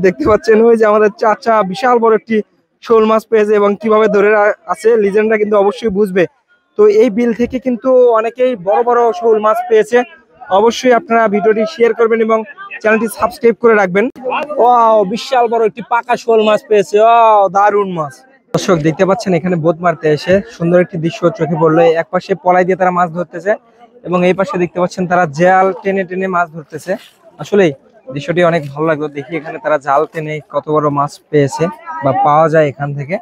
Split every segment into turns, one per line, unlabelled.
দেখতে পাচ্ছেন ওই যে আমাদের চাচা বিশাল বড় একটি শোল মাছ পেয়েছে এবং কিভাবে ধরে আছে লিজেন্ডরা কিন্তু অবশ্যই বুঝবে। তো এই বিল থেকে কিন্তু অনেকেই বড় বড় শোল মাছ পেয়েছে। অবশ্যই আপনারা ভিডিওটি শেয়ার করবেন এবং চ্যানেলটি সাবস্ক্রাইব করে রাখবেন। ওয়াও, বিশাল বড় একটি পাকা শোল মাছ পেয়েছে। ওয়াও, দারুণ মাছ। দর্শক দেখতে পাচ্ছেন এখানে বোট মারতে এসে সুন্দর একটি দৃশ্য চোখে পড়লো। এক পাশে পলাই দিয়ে তারা মাছ ধরতেছে এবং এই পাশে দেখতে পাচ্ছেন তারা জাল টেনে টেনে মাছ ধরতেছে। আসলেই দৃশ্যটি অনেক ভালো লাগলো। দেখি এখানে তারা জাল টেনে কত বড় মাছ পেয়েছে বা পাওয়া যায় এখান থেকে,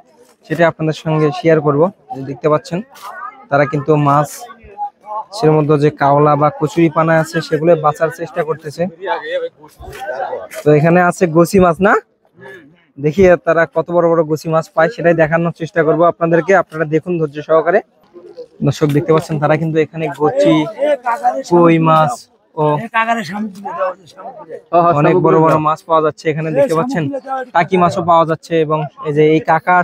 সেটা আপনাদের সঙ্গে শেয়ার করব। দেখতে পাচ্ছেন তারা কিন্তু মাছ এর মধ্যে যে কাওলা বা কচুরি পানা আছে সেগুলো বাঁচার চেষ্টা করতেছে। তো এখানে আছে গোসি মাছ, না? দেখি তারা কত বড় বড় গোসি মাছ পায় সেটাই দেখানোর চেষ্টা করব আপনাদেরকে। আপনারা দেখুন ধৈর্য সহকারে। দর্শক দেখতে পাচ্ছেন তারা কিন্তু এখানে গোচি, কই মাছ ও অনেক বড় বড় মাছ পাওয়া যাচ্ছে এখানে। দেখতে পাচ্ছেন টাকি মাছও পাওয়া যাচ্ছে এবং এই যে এই কাকা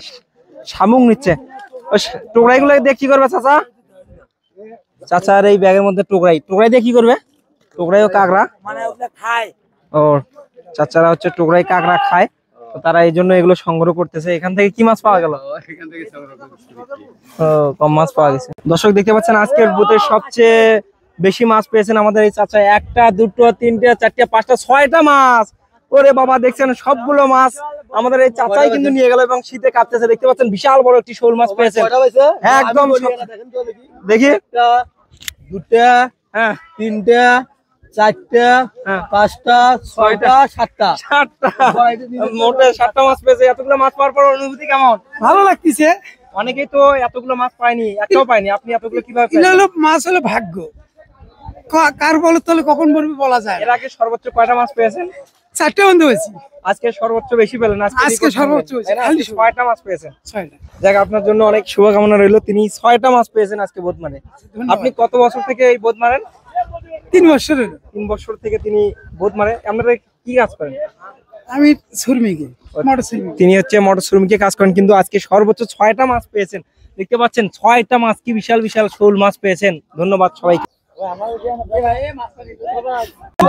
শামুক নিচ্ছে। টোকরাই গুলো দিয়ে কি করবে চাচা? চাচার এই ব্যাগের মধ্যে টোকরাই দিয়ে কি করবে? টোকরাই ও কাঁকড়া খায়। ও, চাচারা হচ্ছে টোকরাই কাঁকড়া খায়, তো তারা এই জন্য এগুলো সংগ্রহ করতেছে। এখান থেকে কি মাছ পাওয়া গেল? কম মাছ পাওয়া গেছে। দর্শক দেখতে পাচ্ছেন আজকের বুথে সবচেয়ে বেশি মাছ পেয়েছেন আমাদের এই চাচা। একটা, দুটো, তিনটা, চারটা, পাঁচটা, 6টা মাছ। ওরে বাবা, দেখছেন সবগুলো মাছ আমাদের এই চাচাই কিন্তু নিয়ে গেল এবং শীতে কাঁপতেছে। দেখতে পাচ্ছেন বিশাল বড় একটি শোল মাছ পেয়েছেন। একদম দেখি, দুটা, হ্যাঁ, তিনটা, চারটা, 5টা, 6টা, 7টা, মোটে 7টা মাছ পেয়েছে। এতগুলো মাছ পাওয়ার পর অনুভূতি কেমন? ভালো লাগতেছে। অনেকেই তো এতগুলো মাছ পায়নি, একটাও পায়নি। আপনি এতগুলো কিভাবে পেলেন? মাছ হলো ভাগ্য, কার বলে তলে কখন বলবে বলা যায়। এর আগে সর্বোচ্চ কয়টা মাছ পেয়েছেন? 4টা বন্ধ হয়েছে। আজকে সর্বোচ্চ বেশি পেলেন। আজকে সর্বোচ্চ খালি 6টা মাছ পেয়েছেন। 6টা। যাক, আপনার জন্য অনেক শুভকামনা রইল। তিনি 6টা মাছ পেয়েছেন আজকে বোট মারে। আপনি কত বছর থেকে এই বোট মারেন? 3 বছর। 3 বছর থেকে তিনি বোট মারে। আপনারা কি কাজ করেন? আমি শ্রমিকে, মোটর শ্রমিক। তিনি হচ্ছে মোটর শ্রমিকে কাজ করেন, কিন্তু আজকে সর্বোচ্চ 6টা মাছ পেয়েছেন। দেখতে পাচ্ছেন 6টা মাছ, কি বিশাল বিশাল শোল মাছ পেয়েছেন। ধন্যবাদ সবাইকে।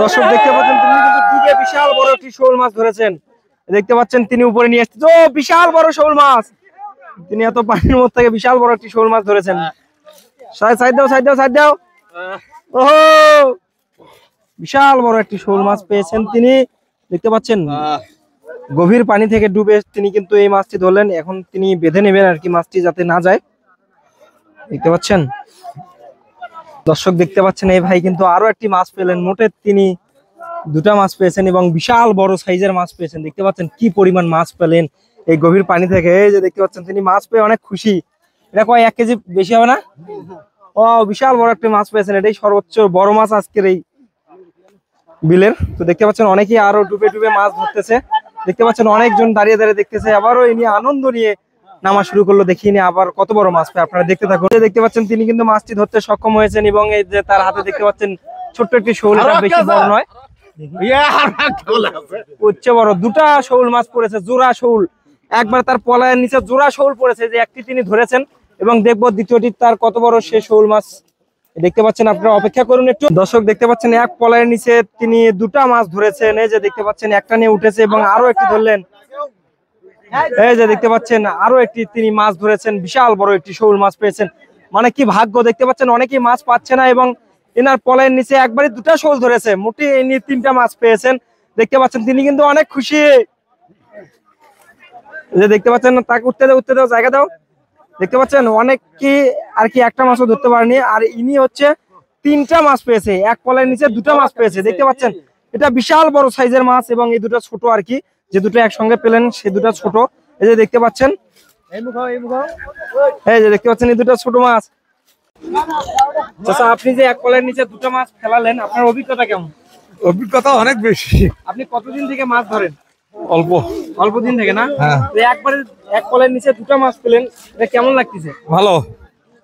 দর্শক দেখতে পাচ্ছেন তিনি কিন্তু ডুবে বিশাল বড় একটি শোল মাছ ধরেছেন। দেখতে পাচ্ছেন তিনি উপরে নিয়ে আসছে। ও, বিশাল বড় শোল মাছ। তিনি এত পানির মধ্যে থেকে বিশাল বড় একটি শোল মাছ ধরেছেন। সাইড দাও, সাইড দাও, সাইড দাও। ওহো, বিশাল বড় একটি শোল মাছ পেয়েছেন তিনি। দেখতে পাচ্ছেন গভীর পানি থেকে ডুবে তিনি কিন্তু এই মাছটি ধরলেন। এখন তিনি বেঁধে নেবেন আর কি মাছটি যাতে না যায়। দেখতে পাচ্ছেন দর্শক, দেখতে পাচ্ছেন এই ভাই কিন্তু আরো একটি মাছ পেলেন। মোটে তিনি 2টা মাছ পেয়েছেন এবং বিশাল বড় সাইজের মাছ পেয়েছেন। দেখতে পাচ্ছেন কি পরিমাণ মাছ পেলেন এই গভীর পানি থেকে। এই যে দেখতে পাচ্ছেন তিনি মাছ পেয়ে অনেক খুশি। এটা কয় 1 কেজি বেশি হবে না? ও, বিশাল বড় একটা মাছ পেয়েছেন। এটাই সর্বোচ্চ বড় মাছ আজকের এই বিলের। তো দেখতে পাচ্ছেন অনেকেই আরো ডুবে ডুবে মাছ ধরতেছে। দেখতে পাচ্ছেন অনেকজন দাঁড়িয়ে দাঁড়িয়ে দেখতেছে। আবারও এই নিয়ে আনন্দ নিয়ে নামা শুরু করলো। দেখিয়ে নিয়ে আবার কত বড় মাছ পায়, আপনারা দেখতে থাকুন। দেখতে পাচ্ছেন তিনি কিন্তু মাছটি ধরতে সক্ষম হয়েছেন এবং এই যে তার হাতে দেখতে পাচ্ছেন ছোট্ট একটি শোল, এটা বেশি বড় নয়, উচ্চ বড় 2টা শোল মাছ পড়েছে, জোড়া শোল। একবার তার পলায়ের নিচে জোড়া শোল পড়েছে, যে একটি তিনি ধরেছেন এবং দেখবো দ্বিতীয়টি তার কত বড় সে শোল মাছ। দেখতে পাচ্ছেন, আপনারা অপেক্ষা করুন একটু। দর্শক দেখতে পাচ্ছেন এক পলায়ের নিচে তিনি 2টা মাছ ধরেছেন। এই যে দেখতে পাচ্ছেন একটা নিয়ে উঠেছে এবং আরো একটি ধরলেন। এই যে দেখতে পাচ্ছেন আরো একটি তিনি মাছ ধরেছেন। বিশাল বড় একটি শোল মাছ পেয়েছেন। মানে কি ভাগ্য। দেখতে পাচ্ছেন অনেকেই মাছ পাচ্ছে না এবং এনার পলায়ের নিচে একবারে 2টা শোল ধরেছে। মোটে এই নিয়ে 3টা মাছ পেয়েছেন। দেখতে পাচ্ছেন তিনি কিন্তু অনেক খুশি। যে দেখতে পাচ্ছেন তাকে উঠতে দাও, জায়গা দাও। দেখতে পাচ্ছেন অনেক কি আর কি একটা মাছও ধরতে পারেনি, আর ইনি হচ্ছে 3টা মাছ পেয়েছে। এক পলায়ের নিচে 2টা মাছ পেয়েছে। দেখতে পাচ্ছেন এটা বিশাল বড় সাইজের মাছ এবং এই 2টা ছোট আর কি। যে 2টা একসঙ্গে পেলেন সে 2টা ছোট। এই যে দেখতে পাচ্ছেন, এই যে দেখতে পাচ্ছেন এই 2টা ছোট মাছ। আচ্ছা, আপনি যে এক পলায়ের নিচে 2টা মাছ ফেলালেন, আপনার অভিজ্ঞতা কেমন?
অভিজ্ঞতা অনেক বেশি।
আপনি কতদিন থেকে মাছ ধরেন?
অল্প
দিন থেকে, না? একবারে এক পলায়ের নিচে 2টা মাছ পেলেন, এটা কেমন লাগতেছে?
ভালো।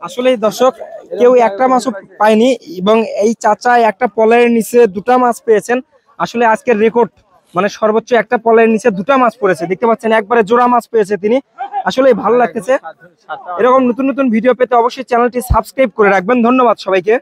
আসলে দর্শক কেউ একটা মাছও পায়নি এবং এই চাচা একটা পলায়ের নিচে 2টা মাছ পেয়েছেন। আসলে আজকের রেকর্ড, মানে সর্বোচ্চ একটা পলায়ের নিচে 2টা মাছ পড়েছে। দেখতে পাচ্ছেন একবারে জোড়া মাছ পেয়েছে তিনি। আসলে ভালো লাগতেছে। এরকম নতুন নতুন ভিডিও পেতে অবশ্যই চ্যানেলটি সাবস্ক্রাইব করে রাখবেন। ধন্যবাদ সবাইকে।